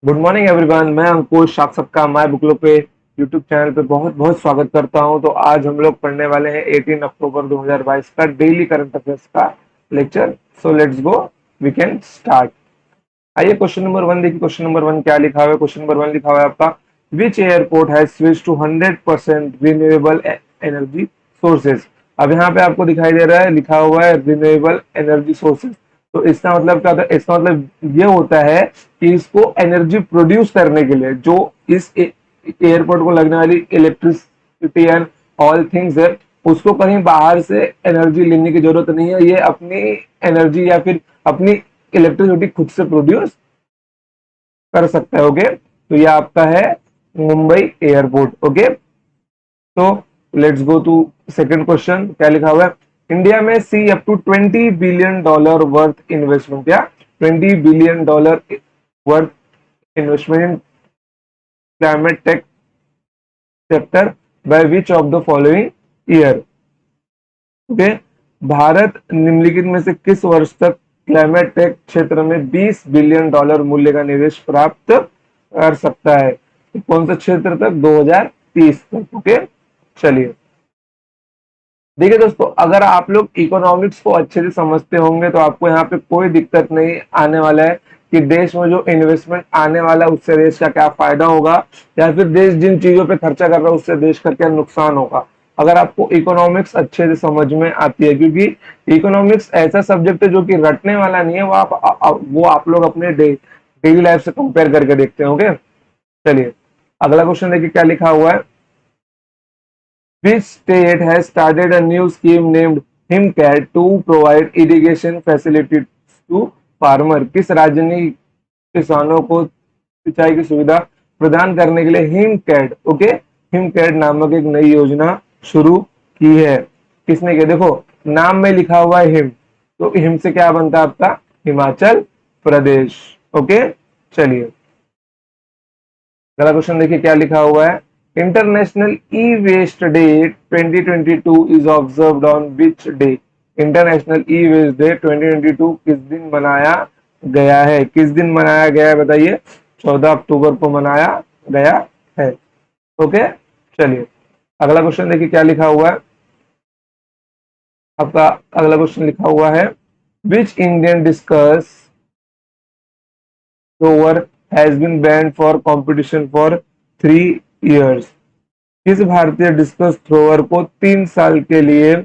Good morning everyone. मैं अंकुश आप सबका माय बुकलो पे यूट्यूब चैनल पे बहुत बहुत स्वागत करता हूं। तो आज हम लोग पढ़ने वाले हैं 18 अक्टूबर 2022 का डेली करंट अफेयर्स का लेक्चर। So let's go, we can start. आइए क्वेश्चन नंबर वन देखिए। क्वेश्चन नंबर वन क्या लिखा हुआ है? क्वेश्चन नंबर वन लिखा हुआ है आपका, which airport has switch to 100% renewable energy sources. अब यहाँ पे आपको दिखाई दे रहा है, लिखा हुआ है रिन्यूएबल एनर्जी सोर्सेज। तो इसका मतलब क्या होता है? इसका मतलब ये होता है कि इसको एनर्जी प्रोड्यूस करने के लिए जो इस एयरपोर्ट को लगने वाली इलेक्ट्रिसिटी एंड ऑल थिंग्स है, उसको कहीं बाहर से एनर्जी लेने की जरूरत नहीं है। ये अपनी एनर्जी या फिर अपनी इलेक्ट्रिसिटी खुद से प्रोड्यूस कर सकता है। ओके, तो ये आपका है मुंबई एयरपोर्ट। ओके, तो let's go to second question. क्या लिखा हुआ है? इंडिया में sea up to $20 billion worth investment. क्या? $20 billion worth investment in climate tech sector by which of the following year. Okay, Bharat निम्नलिखित में से किस वर्ष तक क्लाइमेट टेक क्षेत्र में $20 बिलियन मूल्य का निवेश प्राप्त कर सकता है? तो कौन सा क्षेत्र तक? 2030 तक। ओके, चलिए देखिए दोस्तों, अगर आप लोग इकोनॉमिक्स को अच्छे से समझते होंगे तो आपको यहाँ पे कोई दिक्कत नहीं आने वाला है कि देश में जो इन्वेस्टमेंट आने वाला है उससे देश का क्या फायदा होगा, या फिर देश जिन चीजों पे खर्चा कर रहा है उससे देश का क्या नुकसान होगा। अगर आपको इकोनॉमिक्स अच्छे से समझ में आती है, क्योंकि इकोनॉमिक्स ऐसा सब्जेक्ट है जो कि रटने वाला नहीं है, वो आप लोग अपने डेली लाइफ से कंपेयर करके देखते होंगे। चलिए अगला क्वेश्चन देखिए क्या लिखा हुआ है। Which state has started a new scheme named HIMCAT to provide irrigation facilities to farmer? किस राज्य ने किसानों को सिंचाई की सुविधा प्रदान करने के लिए हिमकैट, ओके, हिमकैट नामक एक नई योजना शुरू की है? किसने किया? देखो नाम में लिखा हुआ है हिम, तो हिम से क्या बनता है आपका? हिमाचल प्रदेश। ओके, चलिए अगला क्वेश्चन देखिए क्या लिखा हुआ है। International e waste day 2022 is observed on which day? International e waste day 2022 किस दिन मनाया गया है? किस दिन मनाया गया है बताइए? 14 अक्टूबर को मनाया गया है। ओके, चलिए अगला क्वेश्चन देखिए क्या लिखा हुआ है आपका। अगला क्वेश्चन लिखा हुआ है, which Indian discus thrower has been banned for competition for 3 years। किस भारतीय डिस्कस थ्रोवर को 3 साल के लिए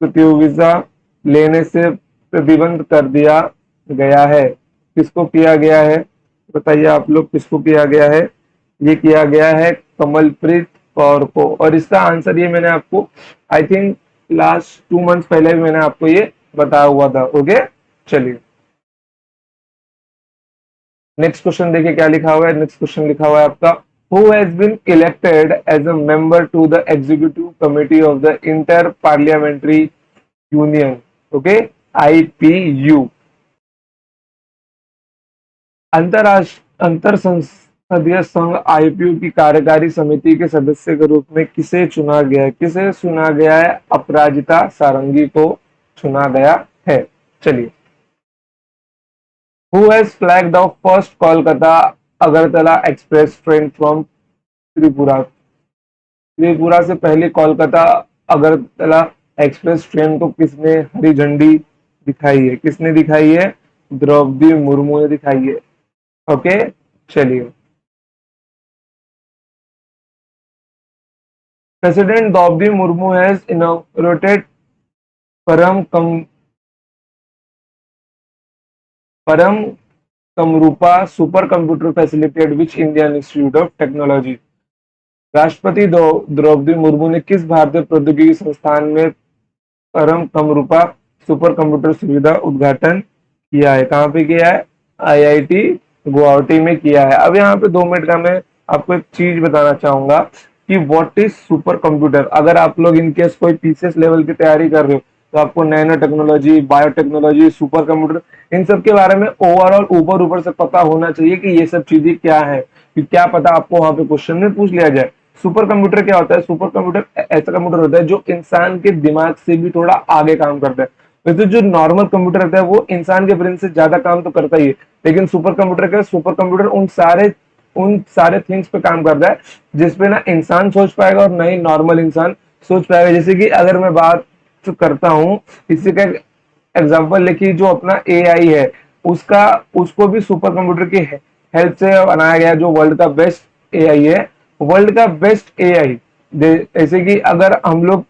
प्रतियोगिता लेने से प्रतिबंध कर दिया गया है? किसको किया गया है बताइए आप लोग? किसको किया गया है? ये किया गया है कमलप्रीत कौर को। और इसका आंसर ये मैंने आपको आई थिंक लास्ट 2 मंथ्स पहले भी मैंने आपको ये बताया हुआ था। ओके, चलिए नेक्स्ट क्वेश्चन देखिए क्या लिखा हुआ है। नेक्स्ट क्वेश्चन लिखा हुआ है आपका, who has been elected as a member to the executive committee of the inter parliamentary union, okay, IPU। अंतर संसदीय संघ IPU की कार्यकारी समिति के सदस्य के रूप में किसे चुना गया है? किसे चुना गया है? अपराजिता सारंगी को चुना गया है। चलिए, Who has flagged off first Kolkata Agartala express train from Tripura? Tripura से पहली कोलकाता अगरतला एक्सप्रेस ट्रेन को किसने हरी झंडी दिखाई है? किसने दिखाई है? द्रौपदी मुर्मू ने दिखाई है। ओके, चलिए president Droupadi Murmu has inaugurated Param Kam Param Kamrupa super computer facility at which Indian Institute of Technology. राष्ट्रपति द्रौपदी मुर्मू ने किस भारतीय प्रौद्योगिकी संस्थान में परम कमरूपा सुपर कंप्यूटर सुविधा उद्घाटन किया है? कहाँ पे किया है? IIT गुवाहाटी में किया है। अब यहाँ पे 2 मिनट का मैं आपको एक चीज बताना चाहूंगा कि व्हाट इज सुपर कंप्यूटर। अगर आप लोग इनकेस कोई PCS लेवल की तैयारी कर रहे हो तो आपको nano technology, biotechnology, super computer, इन सब के बारे में ओवरऑल ऊपर ऊपर से पता होना चाहिए कि ये सब चीजें क्या है, कि क्या पता आपको वहां पे क्वेश्चन में पूछ लिया जाए। सुपर कंप्यूटर क्या होता है? सुपर कंप्यूटर ऐसा कंप्यूटर होता है जो इंसान के दिमाग से भी थोड़ा आगे काम करता है। वैसे जो नॉर्मल कंप्यूटर रहता है वो इंसान के ब्रेन से ज्यादा काम तो करता ही है, लेकिन सुपर कंप्यूटर क्या है, सुपर कंप्यूटर उन सारे थिंग्स पे काम करता है जिसपे ना इंसान सोच पाएगा और ना ही नॉर्मल इंसान सोच पाएगा। जैसे कि अगर मैं बात करता हूँ, इसी का एग्जांपल लेके, जो अपना एआई है उसका उसको भी सुपर कंप्यूटर की हेल्प से बनाया गया, जो वर्ल्ड का बेस्ट एआई है, वर्ल्ड का बेस्ट एआई। जैसे कि अगर हम लोग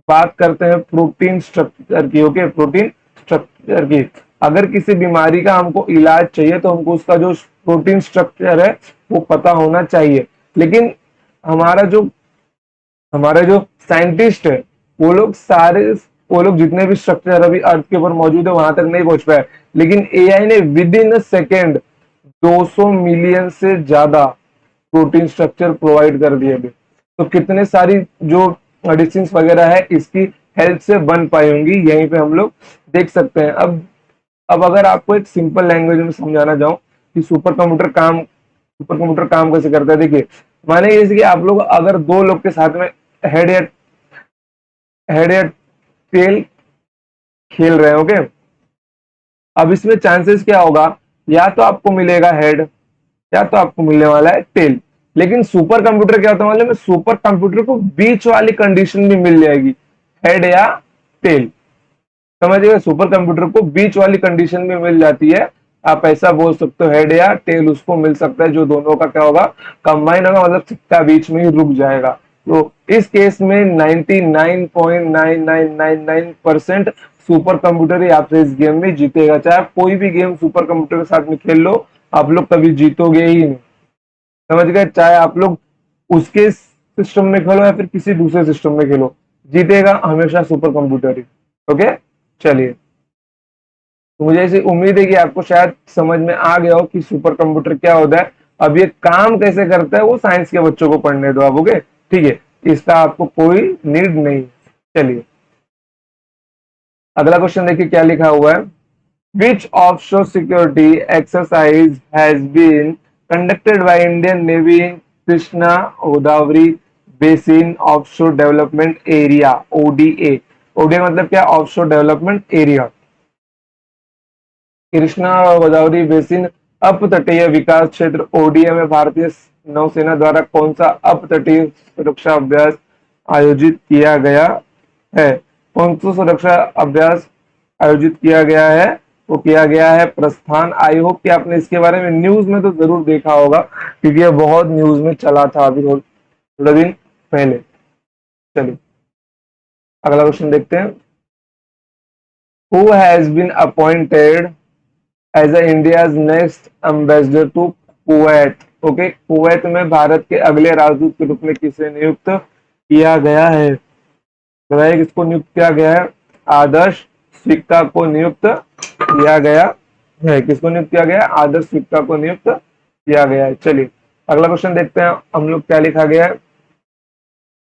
बात करते हैं प्रोटीन स्ट्रक्चर की, ओके, प्रोटीन स्ट्रक्चर की, अगर किसी बीमारी का हमको इलाज चाहिए तो हमको उसका जो प्रोटीन स्ट्रक्चर है वो पता होना चाहिए। लेकिन हमारा जो हमारे जो साइंटिस्ट है वो लोग जितने भी स्ट्रक्चर अभी अर्थ के ऊपर मौजूद है वहां तक नहीं पहुंच पाए, लेकिन एआई ने with in a second 200 million से ज्यादा प्रोटीन स्ट्रक्चर प्रोवाइड कर दिए अभी। तो कितने सारी जो मेडिसिन वगैरह है इसकी हेल्प से बन पाई होंगी, यहीं पे हम लोग देख सकते हैं। अब अगर आपको एक सिंपल लैंग्वेज में समझाना चाहूँ कि सुपर कंप्यूटर काम कैसे करता है, देखिए, माने जैसे कि आप लोग अगर दो लोग के साथ में हेड या हेड या टेल खेल रहे हो, ओके, अब इसमें चांसेस क्या होगा, या तो आपको मिलेगा हेड या तो आपको मिलने वाला है टेल। लेकिन सुपर कंप्यूटर क्या होता है मालूम है, सुपर कंप्यूटर को बीच वाली कंडीशन भी मिल जाएगी, हेड या टेल। समझिए, सुपर कंप्यूटर को बीच वाली कंडीशन में मिल जाती है। आप ऐसा बोल सकते हो हेड या टेल उसको मिल सकता है, जो दोनों का क्या होगा, कंबाइन होगा, मतलब सिक्का बीच में ही रुक जाएगा। तो इस केस में 99.9999% सुपर कंप्यूटर ही आपसे इस गेम में जीतेगा। चाहे आप कोई भी गेम सुपर कंप्यूटर के साथ में खेल लो, आप लोग कभी जीतोगे ही नहीं। समझ गए, चाहे आप लोग उसके सिस्टम में खेलो या फिर किसी दूसरे सिस्टम में खेलो, जीतेगा हमेशा सुपर कंप्यूटर ही। ओके, चलिए, तो मुझे ऐसी उम्मीद है कि आपको शायद समझ में आ गया हो कि सुपर कंप्यूटर क्या होता है। अब ये काम कैसे करता है वो साइंस के बच्चों को पढ़ने दो आप, ओके, ठीक है, इसका आपको कोई नीड नहीं। चलिए, अगला क्वेश्चन देखिए क्या लिखा हुआ है। Which offshore security exercise has been conducted by Indian Navy in Krishna Godavari basin offshore development area, ODA. ODA मतलब क्या, ऑफशोर डेवलपमेंट एरिया। कृष्णा और गोदावरी बेसिन अपतटीय विकास क्षेत्र ओडीए में भारतीय नौसेना द्वारा कौन सा अपतटीय सुरक्षा अभ्यास आयोजित किया गया है? कौन सा सुरक्षा अभ्यास आयोजित किया गया है? वो किया गया है प्रस्थान। आई होप कि आपने इसके बारे में न्यूज में तो जरूर देखा होगा, क्योंकि ये बहुत न्यूज में चला था अभी थोड़े दिन पहले। चलिए, अगला क्वेश्चन देखते हैं। Who has been appointed as a India's next ambassador to Kuwait? Okay, Kuwait में भारत के अगले राजदूत के रूप में किसे नियुक्त किया गया है? बताइए किसको नियुक्त किया गया है? आदर्श सिक्का को नियुक्त किया गया है। किसको नियुक्त किया गया है? आदर्श सिक्का को नियुक्त किया गया है। चलिए, अगला क्वेश्चन देखते हैं हम लोग क्या लिखा गया है।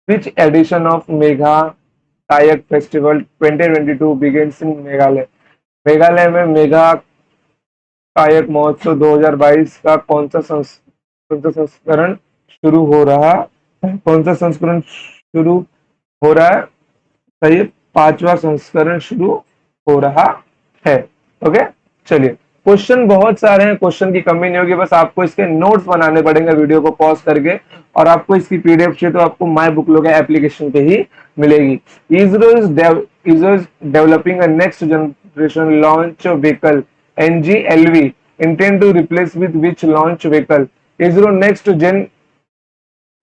Which edition of Megha kayak festival 2022 begins in Meghalaya? Meghalaya में मेघा कायक महोत्सव 2022 का कौन सा संस्करण शुरू हो रहा है? कौन सा संस्करण शुरू हो रहा है? सही, पांचवा संस्करण शुरू हो रहा है। ओके, चलिए, क्वेश्चन बहुत सारे हैं, क्वेश्चन की कमी नहीं होगी, बस आपको इसके नोट्स बनाने पड़ेंगे वीडियो को पॉज करके, और आपको इसकी पीडीएफ चाहिए तो आपको माई बुक लो के एप्लीकेशन पे ही मिलेगी। ISRO is developing a next generation launch vehicle NGLV intend to replace with which launch vehicle? ISRO next gen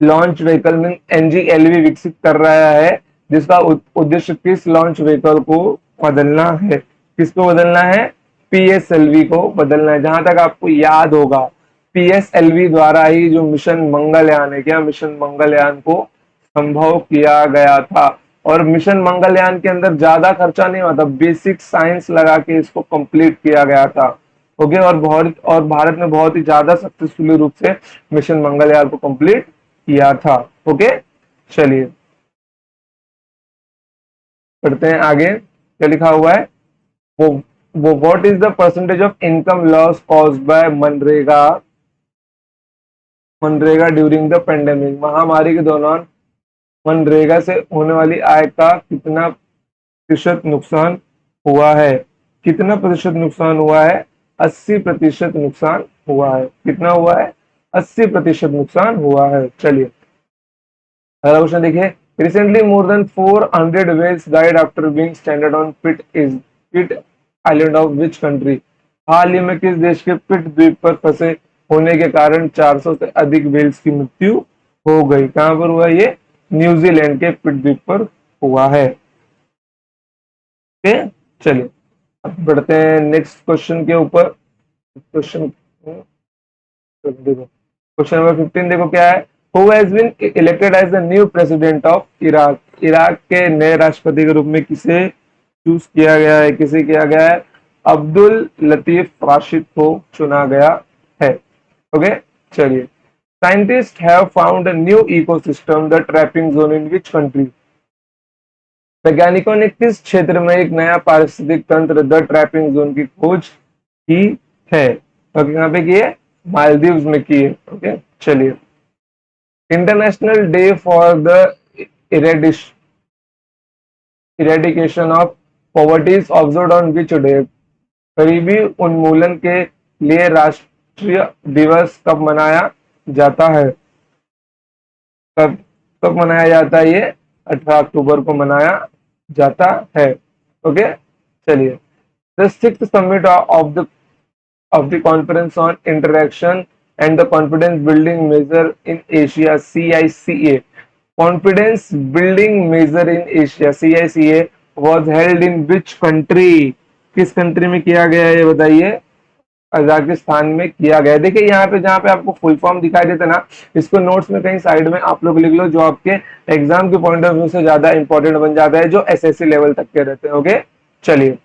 launch vehicle में NGLV विकसित कर रहा है, जिसका उद्देश्य किस लॉन्च व्हीकल को बदलना है? किसको बदलना है? PSLV को बदलना है। जहां तक आपको याद होगा, PSLV द्वारा ही जो मिशन मंगलयान है, क्या मिशन मंगलयान को संभव किया गया था। और मिशन मंगलयान के अंदर ज्यादा खर्चा नहीं हुआ था, बेसिक साइंस लगा के इसको कंप्लीट किया गया था। ओके, और भारत ने बहुत ही ज्यादा सक्सेसफुली रूप से मिशन मंगलयान को कंप्लीट किया था। ओके, चलिए पढ़ते हैं आगे क्या लिखा हुआ है। वो वो what is the percentage of income loss caused by MNREGA MNREGA during the pandemic? महामारी के दौरान मनरेगा से होने वाली आय का कितना प्रतिशत नुकसान हुआ है। कितना प्रतिशत नुकसान हुआ है? 80% नुकसान हुआ है। कितना हुआ है? 80% नुकसान हुआ है। चलिए अगला क्वेश्चन देखिए। Recently more than 400 whales died after being stranded on Pitt Island of which country? हाल ही में किस देश के पिट द्वीप पर फंसे होने के कारण 400 से अधिक व्हेल्स की मृत्यु हो गई? कहां पर हुआ ये? न्यूजीलैंड के पिट द्वीप पर हुआ है। ओके, चलिए अब बढ़ते हैं नेक्स्ट क्वेश्चन के ऊपर। क्वेश्चन देखो, क्वेश्चन नंबर 15 देखो क्या है। Who has been elected as the new president of Iraq? Iraq के नए राष्ट्रपति के रूप में किसे चूज किया गया है? किसे किया गया है? अब्दुल लतीफ राशिद को चुना गया है। ओके, चलिए। Scientist have found a new ecosystem the trapping zone in which country? वैज्ञानिकों ने किस क्षेत्र में एक नया पारिस्थितिक तंत्र द ट्रैपिंग जोन की खोज की है? तो यहाँ पे की है? मालदीव्स में की है। ओके, चलिए। International day for the eradication of poverty is observed on which day? गरीबी उन्मूलन के लिए राष्ट्रीय दिवस कब मनाया जाता है? कब कब मनाया जाता है ये? 18 अक्टूबर को मनाया जाता है। ओके, चलिए। The sixth summit of the Conference on Interaction and the Confidence Building Measure in Asia CICA. Confidence Building Measure in Asia CICA was held in which country? किस कंट्री में किया गया है ये बताइए? कजाकिस्तान में किया गया। देखिए यहाँ पे जहाँ पे आपको फुल फॉर्म दिखाई देता ना, इसको नोट्स में कहीं साइड में आप लोग लिख लो, जो आपके एग्जाम के पॉइंट ऑफ व्यू से ज्यादा इंपॉर्टेंट बन जाता है, जो एसएससी लेवल तक के रहते हैं। ओके, चलिए।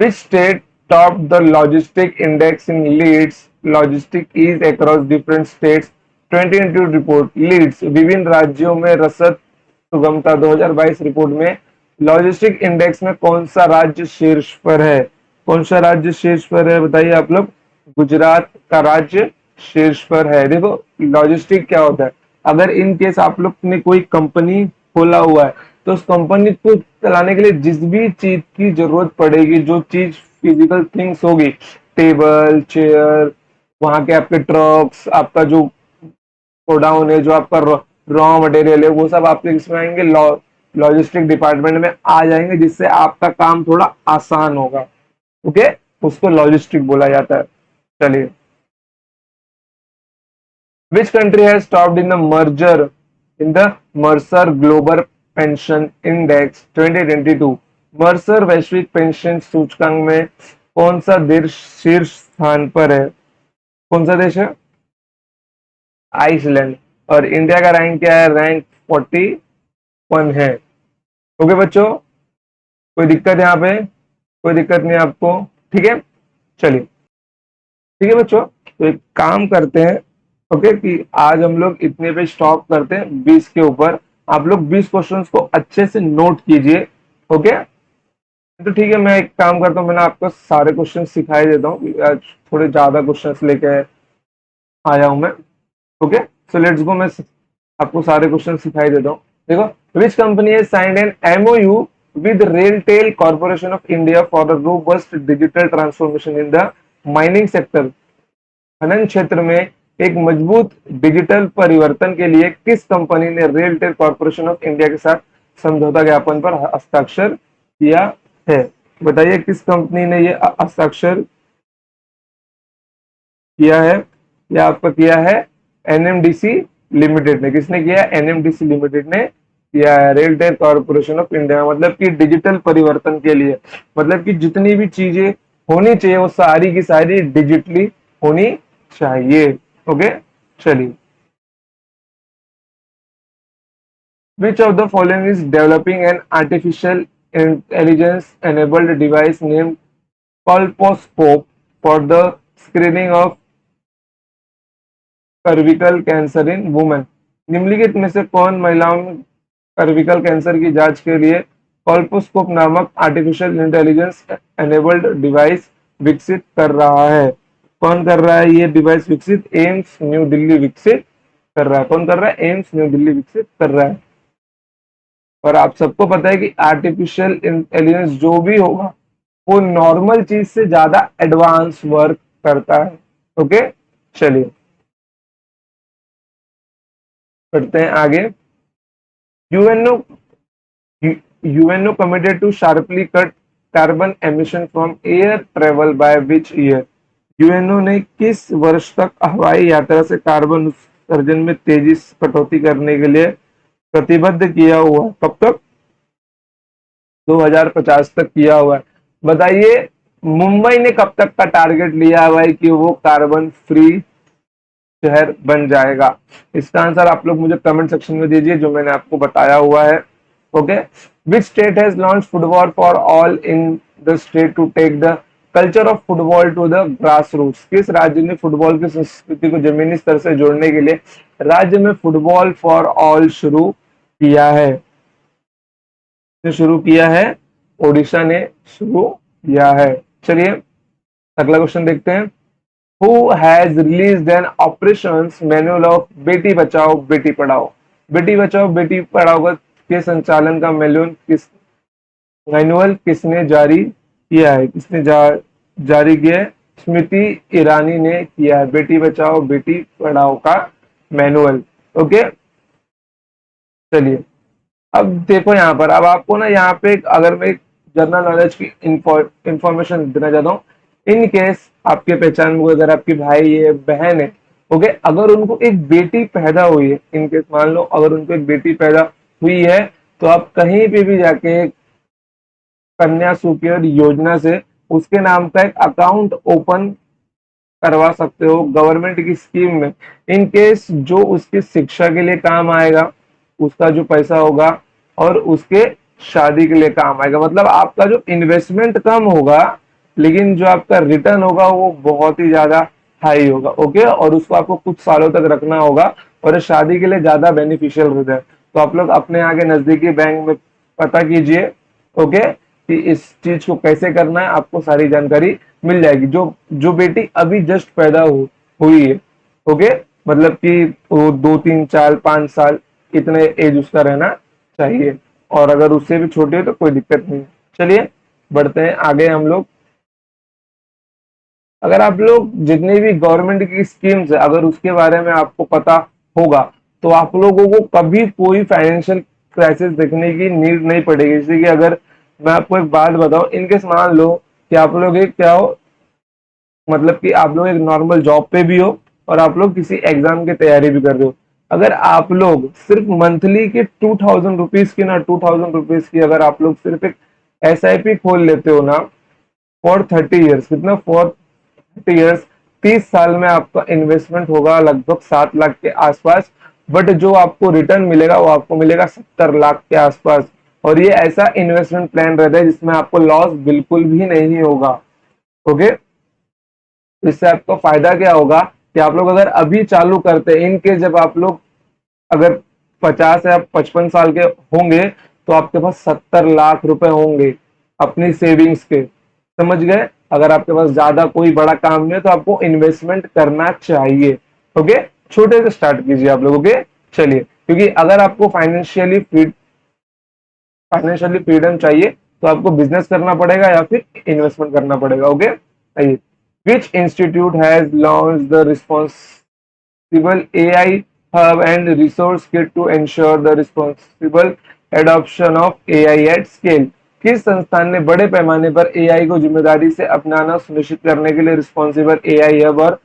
Which state topped the logistic index in Leeds? Logistic is across different states. 2022 report. Leads विभिन्न राज्यों में रसद सुगमता 2022 रिपोर्ट में लॉजिस्टिक इंडेक्स में कौन सा राज्य शीर्ष पर है? कौन सा राज्य शीर्ष पर है बताइए आप लोग? गुजरात का राज्य शीर्ष पर है। देखो लॉजिस्टिक क्या होता है, अगर इन केस आप लोग ने कोई कंपनी खोला हुआ है तो उस कंपनी को चलाने के लिए जिस भी चीज की जरूरत पड़ेगी, जो चीज फिजिकल थिंग्स होगी, टेबल चेयर, वहां के आपके ट्रक्स, आपका जो गोडाउन है, जो आपका रॉ मटेरियल है, वो सब आपके इसमें आएंगे, लॉजिस्टिक डिपार्टमेंट में आ जाएंगे, जिससे आपका काम थोड़ा आसान होगा। ओके, उसको लॉजिस्टिक बोला जाता है। चलिए। Which country has topped in the Mercer Global Pension Index 2022? Mercer वैश्विक पेंशन सूचकांक में कौन सा देश शीर्ष स्थान पर है? कौन सा देश है? आइसलैंड। और इंडिया का रैंक क्या है? रैंक 41 है। ओके बच्चों, कोई दिक्कत यहाँ पे? कोई दिक्कत नहीं आपको? ठीक है, चलिए। ठीक है बच्चों, तो एक काम करते हैं। ओके, कि आज हम लोग इतने पे स्टॉप करते हैं 20 के ऊपर। आप लोग 20 क्वेश्चंस को अच्छे से नोट कीजिए। ओके, तो ठीक है, मैं एक काम करता हूँ, मैंने आपको सारे क्वेश्चन सिखाई देता हूँ। आज थोड़े ज्यादा क्वेश्चंस लेके आया हूं मैं। ओके, सो लेट्स गो। मैं आपको सारे क्वेश्चन सिखाई देता हूँ। देखो, which company has signed an MOU with Railtel Corporation of India for a robust digital transformation in the mining sector? खनन क्षेत्र में एक मजबूत डिजिटल परिवर्तन के लिए किस कंपनी ने रेलटेल कॉर्पोरेशन ऑफ इंडिया के साथ समझौता ज्ञापन पर हस्ताक्षर किया है? बताइए किस कंपनी ने ये हस्ताक्षर किया है? या आपका किया है एनएमडीसी लिमिटेड ने। किसने किया? एनएमडीसी लिमिटेड ने किया है। रेलटेल कॉर्पोरेशन ऑफ इंडिया, मतलब कि डिजिटल परिवर्तन के लिए, मतलब कि जितनी भी चीजें होनी चाहिए वो सारी की सारी डिजिटली होनी चाहिए। ओके, चलिए। Which of the following is developing an artificial intelligence enabled device named colposcope for the screening of cervical cancer in women? निम्नलिखित में से कौन महिलाओं में सर्विकल कैंसर की जांच के लिए कॉल्पोस्कोप नामक आर्टिफिशियल इंटेलिजेंस एनेबल्ड डिवाइस विकसित कर रहा है? कौन कर रहा है ये डिवाइस विकसित? एम्स न्यू दिल्ली विकसित कर रहा है। कौन कर रहा है? एम्स न्यू दिल्ली विकसित कर रहा है। और आप सबको पता है कि आर्टिफिशियल इंटेलिजेंस जो भी होगा वो नॉर्मल चीज से ज्यादा एडवांस वर्क करता है। ओके, चलिए बढ़ते हैं आगे। UNO UNO committed to sharply cut carbon emission from air travel by which year? UNO ने किस वर्ष तक हवाई यात्रा से कार्बन उत्सर्जन में तेजी से कटौती करने के लिए प्रतिबद्ध किया हुआ है? कब तक? 2050 तक किया हुआ है। बताइए, मुंबई ने कब तक का टारगेट लिया हुआ है कि वो कार्बन फ्री शहर बन जाएगा? इसका आंसर आप लोग मुझे कमेंट सेक्शन में दीजिए जो मैंने आपको बताया हुआ है। Okay, which state has launch football for all in the state to take the culture of football to the grass roots? किस राज्य ने फुटबॉल की संस्कृति को जमीनी स्तर से जोड़ने के लिए राज्य में फुटबॉल फॉर ऑल शुरू किया है? शुरू किया है, ओडिशा ने शुरू किया है। चलिए अगला क्वेश्चन देखते हैं। Who has released an operations manual of Beti Bachao Beti Padhao? Beti Bachao Beti Padhao के संचालन का मैनुअल किसने जारी किया है? जारी किया है? स्मृति ईरानी ने किया है बेटी बचाओ बेटी पढ़ाओ का मैनुअल। ओके, चलिए अब देखो यहाँ पर, अब आपको ना यहाँ पे अगर मैं जनरल नॉलेज की इंफॉर्मेशन देना चाहता हूँ। इन केस आपके पहचान में अगर आपकी भाई है बहन है, ओके, अगर उनको एक बेटी पैदा हुई है, इन केस मान लो अगर उनको एक बेटी पैदा हुई है, तो आप कहीं पे भी जाके कन्या सुकेयर योजना से उसके नाम का एक अकाउंट ओपन करवा सकते हो गवर्नमेंट की स्कीम में। इन केस जो उसकी शिक्षा के लिए काम आएगा, उसका जो पैसा होगा, और उसके शादी के लिए काम आएगा। मतलब आपका जो इन्वेस्टमेंट कम होगा लेकिन जो आपका रिटर्न होगा वो बहुत ही ज्यादा हाई होगा। ओके, और उसको आपको कुछ सालों तक रखना होगा और शादी के लिए ज्यादा बेनिफिशियल होता है। तो आप लोग अपने आगे नजदीकी बैंक में पता कीजिए, ओके, कि इस चीज को कैसे करना है, आपको सारी जानकारी मिल जाएगी। जो जो बेटी अभी जस्ट पैदा हुई है, ओके, मतलब कि वो 2 3 4 5 साल इतने एज उसका रहना चाहिए, और अगर उससे भी छोटी है तो कोई दिक्कत नहीं है। चलिए बढ़ते हैं आगे हम लोग। अगर आप लोग जितनी भी गवर्नमेंट की स्कीम्स है अगर उसके बारे में आपको पता होगा तो आप लोगों को कभी कोई फाइनेंशियल क्राइसिस देखने की नीड नहीं पड़ेगी। जैसे कि अगर मैं आपको एक बात बताऊं, इनकेस मान लो कि आप लोग एक क्या हो, मतलब कि आप लोग एक नॉर्मल जॉब पे भी हो और आप लोग किसी एग्जाम की तैयारी भी कर रहे हो। अगर आप लोग सिर्फ मंथली के 2000 रुपीज की ना 2000 रुपीज की अगर आप लोग सिर्फ एक SIP खोल लेते हो ना फॉर 30 ईयर्स, कितना फॉर 30 ईयर्स, 30 साल में आपका इन्वेस्टमेंट होगा लगभग 7 लाख के आसपास। बट जो आपको रिटर्न मिलेगा वो आपको मिलेगा 70 लाख के आसपास। और ये ऐसा इन्वेस्टमेंट प्लान रहता है जिसमें आपको लॉस बिल्कुल भी नहीं होगा। ओके, इससे आपको फायदा क्या होगा कि आप लोग अगर अभी चालू करते हैं, इनके जब आप लोग अगर 50 या 55 साल के होंगे तो आपके पास 70 लाख रुपए होंगे अपनी सेविंग्स के। समझ गए? अगर आपके पास ज्यादा कोई बड़ा काम नहीं है तो आपको इन्वेस्टमेंट करना चाहिए। ओके, छोटे से स्टार्ट कीजिए आप लोग। ओके, चलिए, क्योंकि अगर आपको फाइनेंशियली फ्रीडम चाहिए तो आपको बिजनेस करना पड़ेगा या फिर इन्वेस्टमेंट करना पड़ेगा। ओके, आइए, which institute has launch the responsible AI hub and resource kit to ensure the responsible adoption of AI at scale? किस संस्थान ने बड़े पैमाने पर AI को जिम्मेदारी से अपनाना सुनिश्चित करने के लिए रिस्पॉन्सिबल AI हब और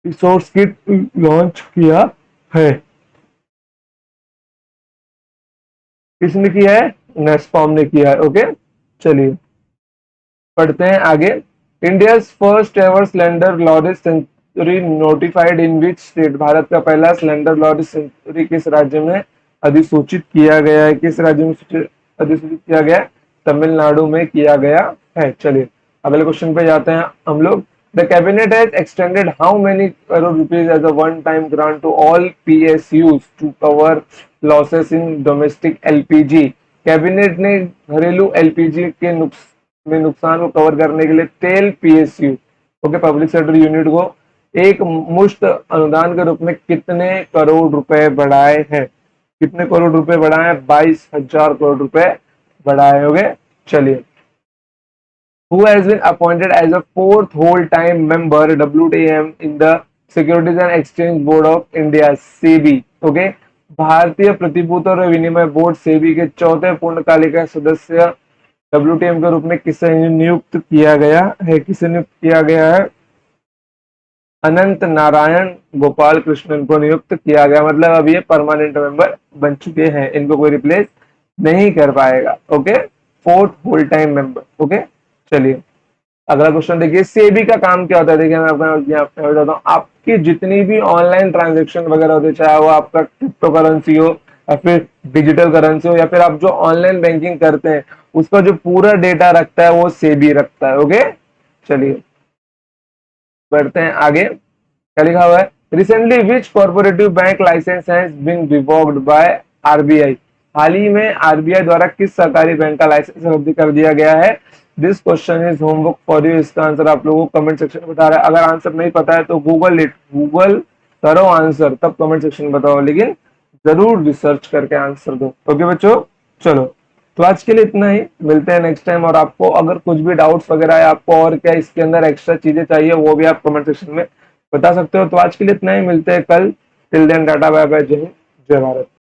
रिसोर्स किट लॉन्च किया है? किसने किया है? नेस्कॉम ने किया है। ओके, चलिए पढ़ते हैं आगे। India first ever slender loris sanctuary notified in which state? Bharat का पहला सिलेंडर लॉरिस सेंचुरी किस राज्य में अधिसूचित किया गया है? किस राज्य में अधिसूचित किया गया है? तमिलनाडु में किया गया है। चलिए अगले क्वेश्चन पे जाते हैं हम लोग। The cabinet has extended how many crore rupees as a one time grant to all PSUs to cover losses in domestic LPG? Cabinet ने घरेलू LPG के नुकसान को कवर करने के लिए तेल PSU, okay, public sector unit को एक मुश्त अनुदान के रूप में कितने करोड़ रुपए बढ़ाए हैं? कितने करोड़ रुपए बढ़ाए? 22,000 करोड़ रुपए बढ़ाए होंगे। चलिए, who has been appointed as a fourth whole time member WTM in the Securities and Exchange Board of India SEBI? Okay, भारतीय प्रतिभूति और विनिमय बोर्ड सेबी के चौथे पूर्णकालिक सदस्य WTM के रूप में किसे नियुक्त किया गया है? किसे नियुक्त किया गया है? अनंत नारायण गोपाल कृष्णन को नियुक्त किया गया। मतलब अब ये परमानेंट मेंबर बन चुके हैं, इनको कोई रिप्लेस नहीं कर पाएगा। Okay, fourth whole time member. Okay, चलिए अगला क्वेश्चन देखिए, सेबी का काम क्या होता है? देखिए मैं आपको बताता हूँ, आपकी जितनी भी ऑनलाइन ट्रांजेक्शन वगैरह होते, चाहे वो आपका क्रिप्टो करेंसी हो या फिर डिजिटल करेंसी हो या फिर आप जो ऑनलाइन बैंकिंग करते हैं, उसका जो पूरा डेटा रखता है वो सेबी रखता है। ओके, चलिए बढ़ते हैं आगे। क्या लिखा हुआ है? Recently which cooperative bank license has been revoked by RBI? हाल ही में आरबीआई द्वारा किस सरकारी बैंक का लाइसेंस रद्द कर दिया गया है? This question is homework for you. इसका आंसर आप लोगों को कमेंट सेक्शन में बता रहा है। अगर आंसर नहीं पता है तो गूगल इट, गूगल करो आंसर, तब कमेंट सेक्शन में बताओ, लेकिन जरूर रिसर्च करके आंसर दो। ओके बच्चों, चलो तो आज के लिए इतना ही, मिलते हैं नेक्स्ट टाइम। और आपको अगर कुछ भी डाउट्स वगैरह है, आपको और क्या इसके अंदर एक्स्ट्रा चीजें चाहिए, वो भी आप कमेंट सेक्शन में बता सकते हो। तो आज के लिए इतना ही, मिलते हैं कल। Till then tata bye bye, जय हिंद, जय भारत।